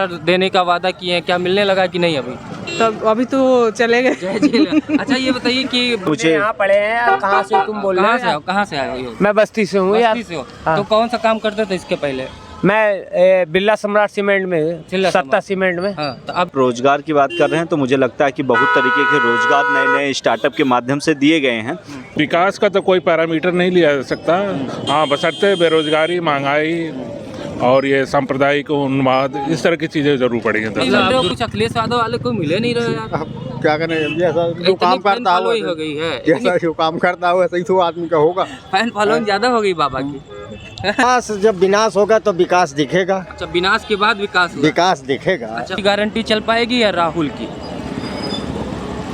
देने का वादा किए हैं, क्या मिलने लगा कि नहीं अभी? तब अभी तो चले गए। अच्छा ये बताइए कि मुझे यहाँ पढ़े हैं, कहाँ से तुम बोल रहे हो? कहाँ से आए हो? मैं बस्ती से हूँ यार। बस्ती से हो? हाँ। तो कौन सा काम करते थे इसके पहले? मैं बिरला सम्राट सीमेंट में, बिरला सत्ता सम्राट। सीमेंट में। हाँ, तो अब रोजगार की बात कर रहे हैं तो मुझे लगता है कि बहुत तरीके के रोजगार नए नए स्टार्टअप के माध्यम से दिए गए हैं। विकास का तो कोई पैरामीटर नहीं लिया जा सकता। हाँ, बशर्ते बेरोजगारी, महंगाई और ये सांप्रदायिक उन्माद, इस तरह की चीज़ें जरूर पड़ी हैं। मतलब कुछ अखिलेश यादव वाले को मिले नहीं रहे यार। क्या करें, जैसा जो काम करता हो हो गई है, जैसा जो काम करता हो वैसा ही तो आदमी का होगा। फैन फॉलोइंग ज्यादा हो गई बाबा की। विकास जब विनाश होगा तो विकास दिखेगा। अच्छा, विनाश के बाद विकास होगा। विकास दिखेगा। अच्छा, गारंटी चल पाएगी या राहुल की?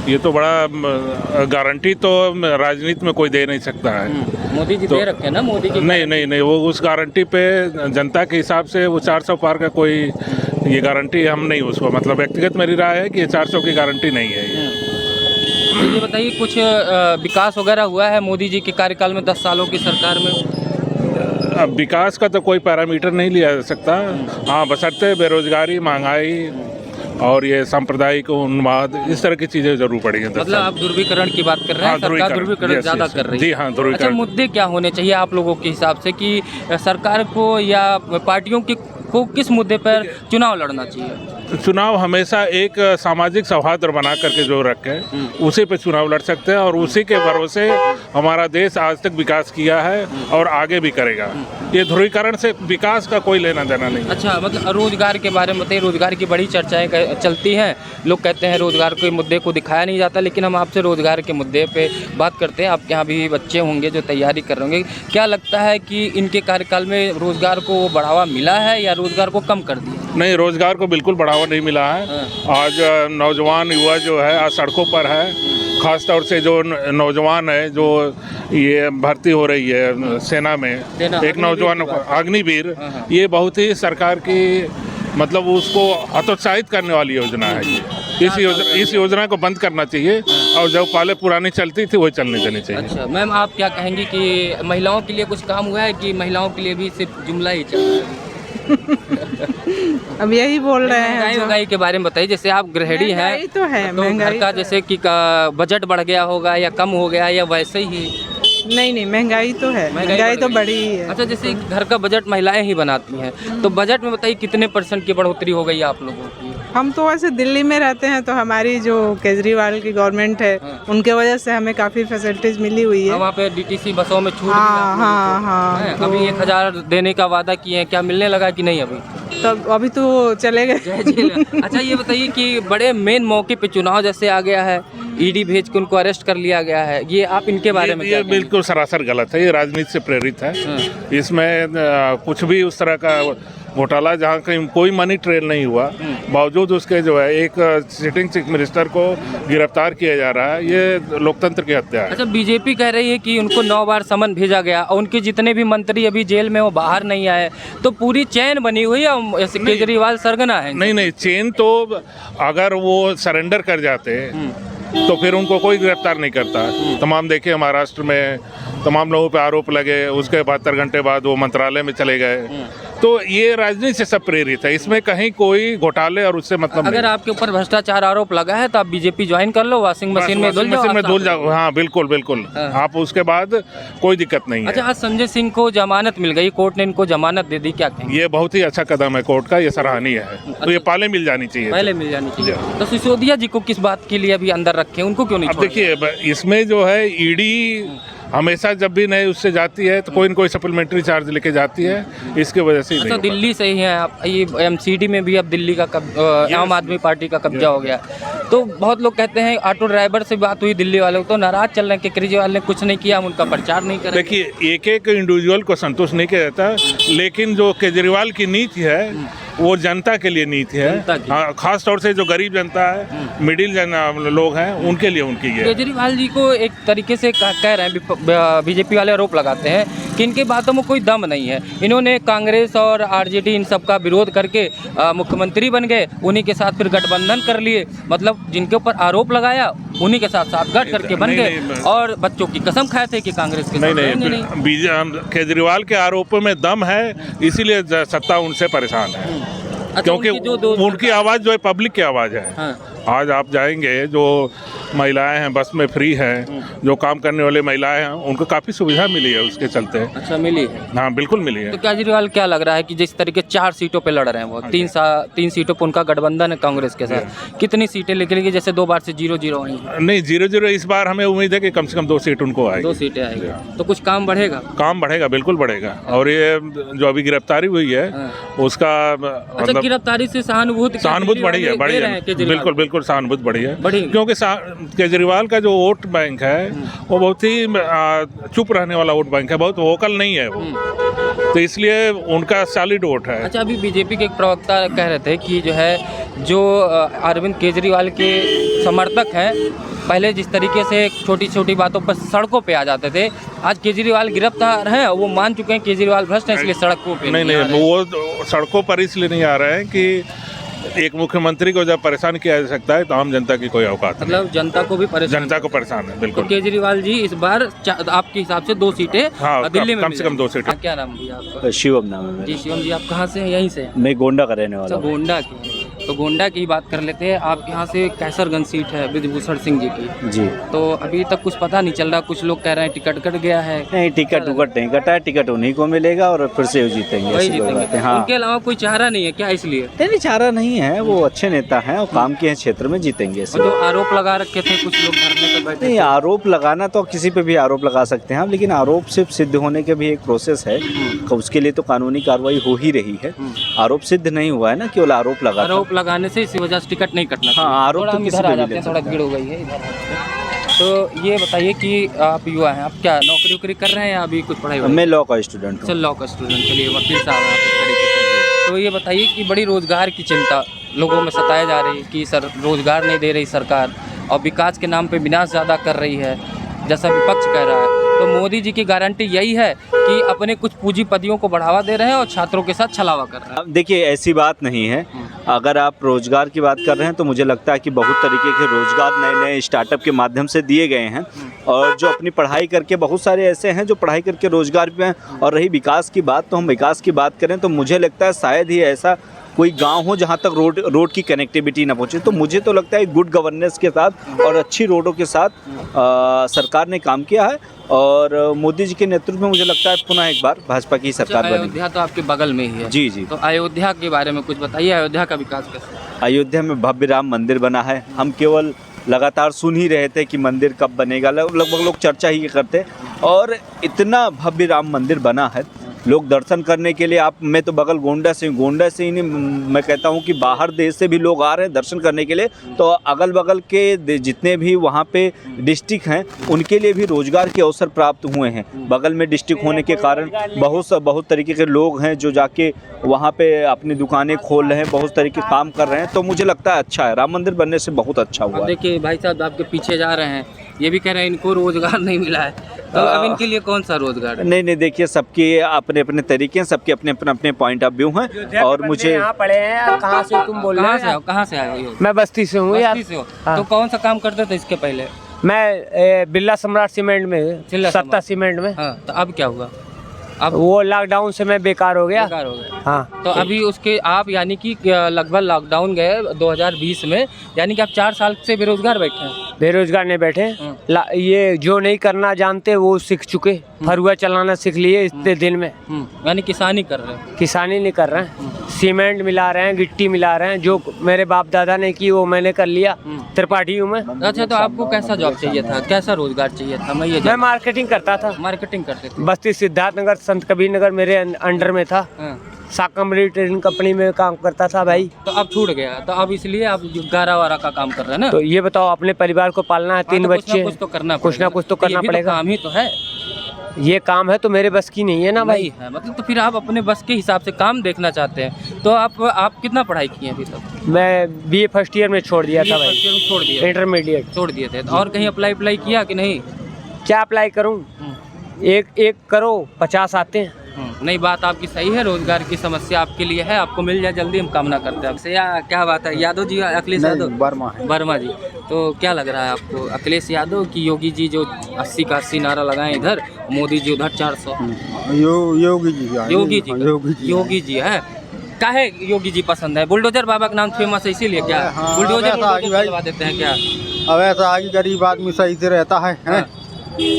ये तो बड़ा गारंटी तो राजनीति में कोई दे नहीं सकता है। मोदी जी तो दे रखे ना, मोदी की नहीं, वो उस गारंटी पे जनता के हिसाब से वो 400 पार का कोई ये गारंटी हम नहीं, उसको मतलब व्यक्तिगत मेरी राय है कि ये 400 की गारंटी नहीं है ये। तो ये बताइए कुछ विकास वगैरह हुआ है मोदी जी के कार्यकाल में 10 सालों की सरकार में? अब विकास का तो कोई पैरामीटर नहीं लिया जा सकता। हाँ, बशर्ते बेरोजगारी, महंगाई और ये सांप्रदायिक उन्माद, इस तरह की चीज़ें जरूर पड़ी हैं। मतलब आप ध्रुवीकरण की बात कर रहे हैं? हाँ, सरकार ध्रुवीकरण ज्यादा कर रही है। जी हाँ, अच्छा, ध्रुवीकरण। मुद्दे क्या होने चाहिए आप लोगों के हिसाब से कि सरकार को या पार्टियों को किस मुद्दे पर चुनाव लड़ना चाहिए? चुनाव हमेशा एक सामाजिक सौहार्द बना करके जो रखे, उसी पे चुनाव लड़ सकते हैं और उसी के भरोसे हमारा देश आज तक विकास किया है और आगे भी करेगा। ये ध्रुवीकरण से विकास का कोई लेना देना नहीं। अच्छा, मतलब रोजगार के बारे में बताइए। रोजगार की बड़ी चर्चाएं चलती हैं, लोग कहते हैं रोजगार के मुद्दे को दिखाया नहीं जाता, लेकिन हम आपसे रोजगार के मुद्दे पे बात करते हैं। आपके यहाँ भी बच्चे होंगे जो तैयारी कर रहे होंगे, क्या लगता है कि इनके कार्यकाल में रोजगार को बढ़ावा मिला है या रोजगार को कम कर दिया? नहीं, रोजगार को बिल्कुल बढ़ावा नहीं मिला है। आज नौजवान युवा जो है आज सड़कों पर है, खास तौर से जो नौजवान है जो ये भर्ती हो रही है सेना में, एक नौजवान अग्निवीर, ये बहुत ही सरकार की मतलब उसको हतोत्साहित करने वाली योजना है ये। इस योजना को बंद करना चाहिए और जो पहले पुरानी चलती थी वही चलने देनी चाहिए। अच्छा मैम, आप क्या कहेंगी कि महिलाओं के लिए कुछ काम हुआ है कि महिलाओं के लिए भी सिर्फ जुमला ही चल रहा है? अब यही बोल रहे हैं। महंगाई के बारे में बताइए। जैसे आप गृहिणी हैं, महंगाई तो है, तो महंगाई घर का तो जैसे कि बजट बढ़ गया होगा या कम हो गया या वैसे ही? नहीं, महंगाई तो है, महंगाई तो बड़ी ही है। अच्छा, जैसे घर का बजट महिलाएं ही बनाती हैं, तो बजट में बताइए कितने % की बढ़ोतरी हो गई आप लोगों की? हम तो वैसे दिल्ली में रहते हैं, तो हमारी जो केजरीवाल की गवर्नमेंट है उनके वजह से हमें काफ़ी फैसिलिटीज मिली हुई है। वहाँ पे DTC बसों में छूट हाँ, तो अभी 1000 देने का वादा किए हैं, क्या मिलने लगा कि नहीं अभी? तब अभी तो चले गए। अच्छा ये बताइए कि बड़े मेन मौके पे चुनाव जैसे आ गया है, ED भेज के उनको अरेस्ट कर लिया गया है, ये आप इनके बारे में क्या ये बिल्कुल सरासर गलत है। ये राजनीति से प्रेरित है। इसमें कुछ भी उस तरह का घोटाला जहाँ कहीं कोई मनी ट्रेल नहीं हुआ, बावजूद उसके जो है एक सिटिंग चीफ मिनिस्टर को गिरफ्तार किया जा रहा है, ये लोकतंत्र की हत्या है। अच्छा, बीजेपी कह रही है कि उनको 9 बार समन भेजा गया और उनके जितने भी मंत्री अभी जेल में वो बाहर नहीं आए, तो पूरी चेन बनी हुई है, ऐसे केजरीवाल सरगना है। नहीं, चेन तो अगर वो सरेंडर कर जाते तो फिर उनको कोई गिरफ्तार नहीं करता। तमाम देखिए महाराष्ट्र में तमाम लोगों पे आरोप लगे, उसके 72 घंटे बाद वो मंत्रालय में चले गए। तो ये राजनीति से सब प्रेरित है, इसमें कहीं कोई घोटाले और उससे मतलब अगर आपके ऊपर भ्रष्टाचार आरोप लगा है तो आप बीजेपी ज्वाइन कर लो, वॉशिंग मशीन में धुल जाओ। हाँ बिल्कुल। आप उसके बाद कोई दिक्कत नहीं है। अच्छा, आज संजय सिंह को जमानत मिल गई, कोर्ट ने इनको जमानत दे दी, क्या कहेंगे? ये बहुत ही अच्छा कदम है कोर्ट का, ये सराहनीय है। तो ये पहले मिल जानी चाहिए। तो सिसोदिया जी को किस बात के लिए अभी अंदर रखे, उनको क्यों नहीं? अब देखिए, इसमें जो है ED हमेशा जब भी नए उससे जाती है तो कोई न कोई सप्लीमेंट्री चार्ज लेके जाती है, इसके वजह से। अच्छा, दिल्ली से ही हैं आप, ये MCD में भी अब दिल्ली का आम आदमी पार्टी का कब्जा हो गया, तो बहुत लोग कहते हैं, ऑटो ड्राइवर से बात हुई दिल्ली वालों तो नाराज चल रहे हैं कि केजरीवाल ने कुछ नहीं किया, हम उनका प्रचार नहीं करेंगे। देखिए, एक इंडिविजुअल को संतुष्ट नहीं किया जाता, लेकिन जो केजरीवाल की नीति है वो जनता के लिए नीति है। खास तौर से जो गरीब जनता है, मिडिल लोग हैं, उनके लिए उनकी है। केजरीवाल जी को एक तरीके से कह रहे हैं, बीजेपी वाले आरोप लगाते हैं कि इनके बातों में कोई दम नहीं है। इन्होंने कांग्रेस और RJD इन सब का विरोध करके मुख्यमंत्री बन गए, उन्हीं के साथ फिर गठबंधन कर लिए, मतलब जिनके ऊपर आरोप लगाया उन्हीं के साथ गठ करके बन गए और बच्चों की कसम खाए थे कि कांग्रेस के नहीं। केजरीवाल के आरोपों में दम है, इसीलिए सत्ता उनसे परेशान है। क्योंकि उनकी जो उनकी आवाज़ जो है पब्लिक की आवाज़ है। हाँ। आज आप जाएंगे जो महिलाएं हैं बस में फ्री हैं, जो काम करने वाले महिलाएं हैं उनको काफ़ी सुविधा मिली है उसके चलते। अच्छा, मिली है। हाँ बिल्कुल मिली है। तो केजरीवाल क्या लग रहा है कि जिस तरीके 4 सीटों पे लड़ रहे हैं वो, 3 सीटों पे उनका गठबंधन है कांग्रेस के साथ, कितनी सीटें लेके जैसे 2 बार से 0-0 आई हैं? नहीं 0-0 इस बार हमें उम्मीद है कि कम से कम 2 सीट उनको आएगी। 2 सीटें आएगी तो कुछ काम बढ़ेगा। काम बढ़ेगा, बिल्कुल बढ़ेगा। और ये जो अभी गिरफ्तारी हुई है उसका अच्छा, गिरफ्तारी से सहानुभूति बढ़ी है, बढ़ी है, बिल्कुल बिल्कुल सहानुभूति बढ़ी है, क्योंकि केजरीवाल का जो वोट बैंक है वो बहुत ही चुप रहने वाला वोट बैंक है, बहुत वोकल नहीं है वो, तो इसलिए उनका सॉलिड वोट है। अच्छा, अभी बीजेपी के एक प्रवक्ता कह रहे थे कि जो अरविंद केजरीवाल के समर्थक हैं पहले जिस तरीके से छोटी छोटी बातों पर सड़कों पे आ जाते थे, आज केजरीवाल गिरफ्तार हैं और वो मान चुके हैं केजरीवाल भ्रष्ट है, इसलिए सड़कों पे नहीं वो सड़कों पर इसलिए नहीं आ रहे हैं कि एक मुख्यमंत्री को जब परेशान किया जा सकता है तो आम जनता की कोई औकात नहीं। मतलब जनता को भी परेशान, जनता को परेशान है बिल्कुल। तो केजरीवाल जी इस बार आपके हिसाब से 2 सीटें दिल्ली में कम से कम 2 सीटें। क्या नाम है आपका? शिवम नाम है मेरा। जी शिवम जी, आप कहाँ से हैं? यहीं से? मैं गोंडा का रहने वाला हूँ। गोंडा की, तो गोंडा की बात कर लेते हैं। आप यहाँ से कैसरगंज सीट है विभूषण सिंह जी की जी, तो अभी तक कुछ पता नहीं चल रहा, कुछ लोग कह रहे हैं टिकट कट गया है। नहीं टिकट नहीं कटा है, टिकट उन्हीं को मिलेगा और फिर से वो जीतेंगे, वही ऐसी कोई बात है। जीतेंगे। हाँ, उनके अलावा कोई चारा नहीं है क्या? इसलिए नहीं चारा नहीं है, वो अच्छे नेता हैं और काम के क्षेत्र में जीतेंगे। और जो आरोप लगा रखे थे कुछ लोग धरने पे बैठे नहीं, थे। आरोप लगाना तो किसी पे भी आरोप लगा सकते हैं आप, लेकिन आरोप सिर्फ सिद्ध होने के भी एक प्रोसेस है, उसके लिए तो कानूनी कार्रवाई हो ही रही है। आरोप सिद्ध नहीं हुआ है ना, केवल आरोप लगा। आरोप लगाने से इसी वजह से टिकट नहीं कटना। हाँ, आरोप तो किसी इधर आ पे भी जाते ले हैं, थोड़ा भीड़ हो गई है इधर। तो ये बताइए कि आप युवा हैं, आप क्या नौकरी वोकरी कर रहे हैं या अभी कुछ पढ़ाई? मैं लॉ का स्टूडेंट हूँ। चल लॉ का स्टूडेंट, चलिए वकील साहब आप इस तरीके से। तो ये बताइए कि बड़ी रोजगार की चिंता लोगों में सताया जा रही है कि सर रोजगार नहीं दे रही सरकार और विकास के नाम पे विनाश ज़्यादा कर रही है जैसा विपक्ष कह रहा है। तो मोदी जी की गारंटी यही है कि अपने कुछ पूंजीपतियों को बढ़ावा दे रहे हैं और छात्रों के साथ छलावा कर रहे हैं। देखिए ऐसी बात नहीं है, अगर आप रोजगार की बात कर रहे हैं तो मुझे लगता है कि बहुत तरीके के रोजगार नए नए स्टार्टअप के माध्यम से दिए गए हैं और जो अपनी पढ़ाई करके बहुत सारे ऐसे हैं जो पढ़ाई करके रोजगार पे हैं। और रही विकास की बात, तो हम विकास की बात करें तो मुझे लगता है शायद ही ऐसा कोई गांव हो जहां तक रोड की कनेक्टिविटी ना पहुंचे। तो मुझे तो लगता है गुड गवर्नेंस के साथ और अच्छी रोडों के साथ सरकार ने काम किया है और मोदी जी के नेतृत्व में मुझे लगता है पुनः एक बार भाजपा की सरकार बनेगी। अयोध्या तो आपके बगल में ही है। जी जी। तो अयोध्या के बारे में कुछ बताइए, अयोध्या का विकास कैसे? अयोध्या में भव्य राम मंदिर बना है। हम केवल लगातार सुन ही रहे थे कि मंदिर कब बनेगा, लगभग लोग चर्चा ही करते और इतना भव्य राम मंदिर बना है। लोग दर्शन करने के लिए, आप मैं तो बगल गोंडा से ही नहीं, मैं कहता हूँ कि बाहर देश से भी लोग आ रहे हैं दर्शन करने के लिए। तो अगल बगल के जितने भी वहाँ पे डिस्ट्रिक्ट हैं उनके लिए भी रोजगार के अवसर प्राप्त हुए हैं। बगल में डिस्ट्रिक्ट होने के कारण बहुत तरीके के लोग हैं जो जाके वहाँ पे अपनी दुकानें खोल रहे हैं, बहुत तरीके काम कर रहे हैं। तो मुझे लगता है अच्छा है, राम मंदिर बनने से बहुत अच्छा हुआ है। देखिए भाई साहब आपके पीछे जा रहे हैं, ये भी कह रहे हैं इनको रोजगार नहीं मिला है, तो अब इनके लिए कौन सा रोजगार है? नहीं देखिए, सबके अपने अपने तरीके हैं, सबके अपने अपने पॉइंट ऑफ व्यू हैं। और मुझे यहाँ पढ़े हैं, कहाँ से तुम बोल रहे हो? कहाँ से आए हो? मैं बस्ती से हूँ यार। बस्ती से हो? तो कौन सा काम करते थे इसके पहले? मैं बिरला सम्राट सीमेंट में, सत्ता सीमेंट में। हाँ, तो अब क्या हुआ? अब वो लॉकडाउन से मैं बेकार हो गया। बेकार हो गया। हाँ, तो अभी उसके आप यानी कि लगभग लॉकडाउन गए 2020 में, यानी कि आप 4 साल से बेरोजगार बैठे हैं। बेरोजगार नहीं बैठे, ये जो नहीं करना जानते वो सीख चुके, फरुआ चलाना सीख लिए इतने दिन में। यानी किसानी कर रहे हैं। किसानी नहीं कर रहे हैं, सीमेंट मिला रहे हैं, गिट्टी मिला रहे हैं, जो मेरे बाप दादा ने की वो मैंने कर लिया। त्रिपाठी हूँ मैं। अच्छा, तो आपको कैसा जॉब चाहिए था, कैसा रोजगार चाहिए था? मैं मार्केटिंग करता था। मार्केटिंग करते थे। बस्ती सिद्धार्थ नगर संत कबीर नगर मेरे अंडर में था। साकमरी ट्रेडिंग कंपनी में काम करता था भाई। तो अब छूट गया, तो अब इसलिए आप गारा वारा का काम कर रहे हैं ना? तो ये बताओ, अपने परिवार को पालना है, 3 बच्चे, कुछ तो करना, कुछ ना कुछ तो करना पड़ेगा। काम ही तो है, ये काम है तो मेरे बस की नहीं है ना भाई। है मतलब, तो फिर आप अपने बस के हिसाब से काम देखना चाहते हैं। तो आप कितना पढ़ाई किए अभी तक? मैं BA फर्स्ट ईयर में छोड़ दिया था भाई। छोड़ दिया? इंटरमीडिएट छोड़ दिए थे। और कहीं अप्लाई किया कि नहीं? क्या अप्लाई करूं? एक करो 50 आते हैं। नहीं, बात आपकी सही है, रोजगार की समस्या आपके लिए है, आपको मिल जाए जल्दी, हम कामना करते हैं आपसे। क्या बात है, यादव जी, अखिलेश यादव? वर्मा जी। तो क्या लग रहा है आपको, अखिलेश यादव की योगी जी जो 80 का 80 नारा लगाए इधर, मोदी जी उधर 400? योगी जी है। काहे योगी जी पसंद है? बुलडोजर बाबा का नाम फेमस है इसीलिए क्या? हाँ, बुलडोजर वैसा आगे भाई। चलवा देते हैं क्या? अब ऐसा आगे गरीब आदमी सही से रहता है, हैं?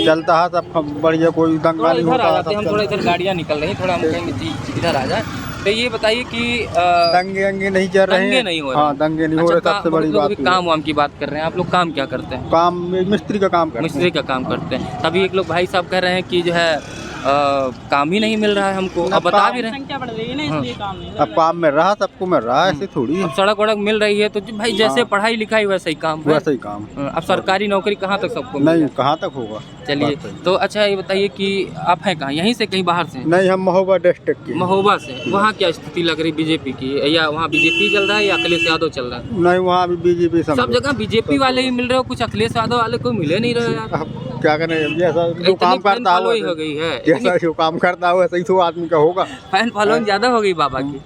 चलता है सब बढ़िया, कोई दंगा थोड़ा नहीं इधर आ होता जाते हैं, हम सब थोड़ा इधर गाड़ियाँ निकल रही हैं, थोड़ा हम कहेंगे जी इधर आ जाए। तो ये बताइए कि दंगे अंगे नहीं चल रहे हैं। दंगे नहीं हो रहे। हाँ, दंगे नहीं हो रहे, सबसे बड़ी बात है। काम वाम की बात कर रहे हैं, आप लोग काम क्या करते हैं? काम मिस्त्री का काम करते हैं। मिस्त्री का काम करते हैं। तभी एक लोग भाई साहब कह रहे हैं कि जो है काम ही नहीं मिल रहा है हमको। अब बता भी रहे हैं अब काम में रहा, सबको मिल रहा है, ऐसे थोड़ी है। अब सड़क वड़क मिल रही है तो जी भाई जैसे पढ़ाई लिखाई वैसे ही काम है। वैसा ही काम। अब सरकारी नौकरी कहाँ तक सबको मिल नहीं, जाए? कहाँ तक होगा। चलिए, बात सही। तो अच्छा ये बताइए कि आप हैं कहाँ, यहीं से कहीं बाहर से? नहीं, हम महोबा डिस्ट्रिक्ट के। महोबा से। वहाँ क्या स्थिति लग रही बीजेपी की, या वहाँ बीजेपी चल रहा है या अखिलेश यादव चल रहा है? नहीं, वहाँ भी बीजेपी सब जगह बीजेपी वाले ही मिल रहे हो, कुछ अखिलेश यादव वाले को मिले नहीं रहे यार। अब क्या करें, जैसा जो इतनी काम फैन करता फॉलोइंग हो हो गई है, जैसा जो काम करता हो वैसा ही तो आदमी का होगा। फैन फॉलोइंग ज्यादा हो गई बाबा की।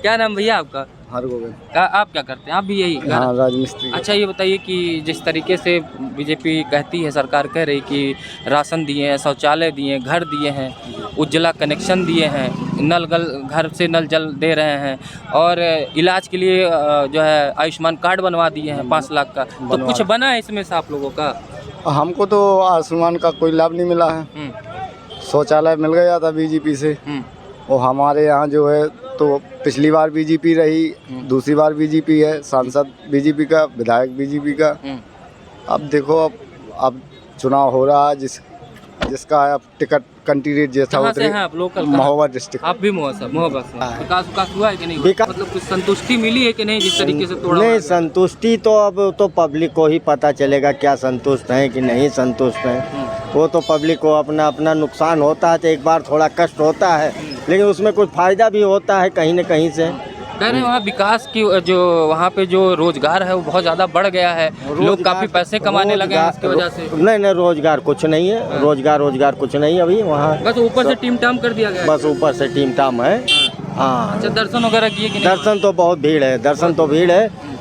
क्या नाम भैया आपका? हर गोविंद। आप क्या करते हैं? आप भी यही? हाँ, राजमिस्त्री। अच्छा ये बताइए कि जिस तरीके से बीजेपी कहती है, सरकार कह रही कि राशन दिए हैं, शौचालय दिए हैं, घर दिए हैं, उज्ज्वला कनेक्शन दिए हैं, घर से नल जल दे रहे हैं, और इलाज के लिए जो है आयुष्मान कार्ड बनवा दिए हैं 5 लाख का, तो कुछ बना है इसमें से आप लोगों का? हमको तो आयुष्मान का कोई लाभ नहीं मिला है। शौचालय मिल गया था बीजेपी से, और हमारे यहाँ जो है तो पिछली बार बीजेपी रही, दूसरी बार बीजेपी है, सांसद बीजेपी का, विधायक बीजेपी का। अब देखो, अब चुनाव हो रहा है, जिसका अब टिकट कैंडिडेट जैसा कहाँ से हैं आप? Local Mahoba district. आप भी महोबा से? विकास हुआ है कि नहीं? विकास- मतलब कुछ संतुष्टि मिली है कि नहीं जिस तरीके से तोड़ा? नहीं, संतुष्टि तो अब तो पब्लिक को ही पता चलेगा क्या संतुष्ट है कि नहीं संतुष्ट है। वो तो पब्लिक को अपना अपना नुकसान होता है तो एक बार थोड़ा कष्ट होता है, लेकिन उसमें कुछ फायदा भी होता है कहीं न कहीं से। कह रहे हैं वहाँ विकास की जो वहाँ पे जो रोजगार है वो बहुत ज़्यादा बढ़ गया है, लोग काफ़ी पैसे कमाने लगे हैं इसकी वजह से। नहीं, रोजगार कुछ नहीं है, रोजगार कुछ नहीं है अभी वहाँ। बस ऊपर से टीम टाम कर दिया गया है। बस ऊपर से टीम टाम है। हाँ, अच्छा, दर्शन वगैरह किए कि नहीं? दर्शन तो बहुत भीड़ है,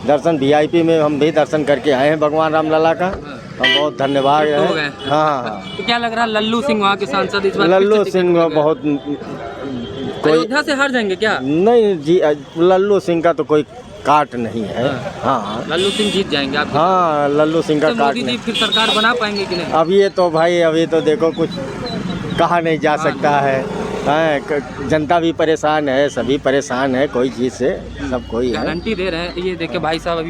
दर्शन VIP में हम भी दर्शन करके आए हैं भगवान रामलला का। बहुत धन्यवाद तो हो है। गए। हाँ, तो क्या लग रहा है लल्लू सिंह वहाँ के सांसद इस बार लल्लू फिर से सिंह टिकट मिल गया? बहुत अयोध्या से हार जाएंगे क्या? नहीं जी, लल्लू सिंह का तो कोई काट नहीं है। हाँ, लल्लू सिंह जीत जाएंगे आप? हाँ, लल्लू सिंह का तो काट मोदी जी नहीं। फिर सरकार बना पाएंगे कि नहीं? अभी तो देखो कुछ कहा नहीं जा सकता है। जनता भी परेशान है, सभी परेशान है, कोई चीज़ से सब कोई है। गारंटी दे रहे हैं। ये देखिए भाई साहब अभी